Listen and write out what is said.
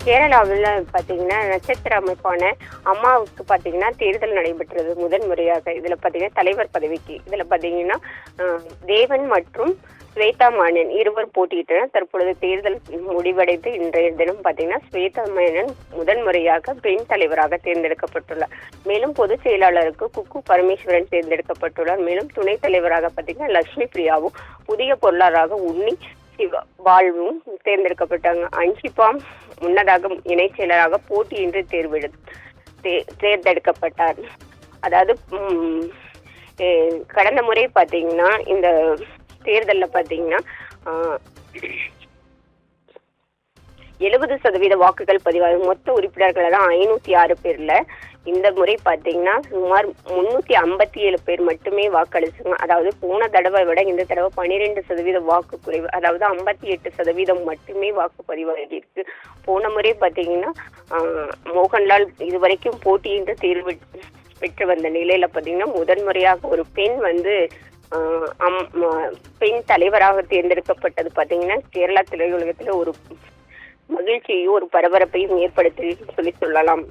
கேரளாவில் பார்த்தீங்கன்னா நட்சத்திர அமைப்பான அம்மாவுக்கு பார்த்தீங்கன்னா தேர்தல் நடைபெற்றது முதன் முறையாக. இதில் பார்த்தீங்கன்னா தலைவர் பதவிக்கு இதில் பார்த்தீங்கன்னா தேவன் மற்றும் ஸ்வேதா மேனன் இருவர் போட்டியிட்டனர். தற்பொழுது தேர்தல் முடிவடைந்து இன்றைய தினம் பார்த்தீங்கன்னா ஸ்வேதா மேனன் முதன் முறையாக பெண் தலைவராக தேர்ந்தெடுக்கப்பட்டுள்ளார். மேலும் பொதுச் செயலாளருக்கு குக்கு பரமேஸ்வரன் தேர்ந்தெடுக்கப்பட்டுள்ளார். மேலும் துணைத் தலைவராக பார்த்தீங்கன்னா லட்சுமி பிரியாவும், புதிய பொருளாளராக உன்னி வாழ்வும் தேர்ந்தெடுக்கப்பட்டாங்க. அன்ஷிபாம் முன்னதாக இணை செயலராக போட்டியின்றி தேர்ந்தெடுக்கப்பட்டார். அதாவது கடந்த முறை பார்த்தீங்கன்னா இந்த தேர்தலில் பார்த்தீங்கன்னா 70% வாக்குகள் பதிவாகும். மொத்த உறுப்பினர்கள் தான் 506 பேர்ல இந்த முறை பார்த்தீங்கன்னா சுமார் 357 பேர் மட்டுமே வாக்களிச்சாங்க. அதாவது போன தடவை விட இந்த தடவை 12% வாக்கு குறைவு, அதாவது 58% மட்டுமே வாக்கு பதிவாகியிருக்கு. போன முறை பார்த்தீங்கன்னா மோகன்லால் இதுவரைக்கும் போட்டியின்றி தேர்வு பெற்று வந்த நிலையில பார்த்தீங்கன்னா முதன் முறையாக ஒரு பெண் பெண் தலைவராக தேர்ந்தெடுக்கப்பட்டது பார்த்தீங்கன்னா கேரளா திரையுலகத்தில் ஒரு மகிழ்ச்சியையும் ஒரு பரபரப்பையும் ஏற்படுத்தி சொல்லலாம்.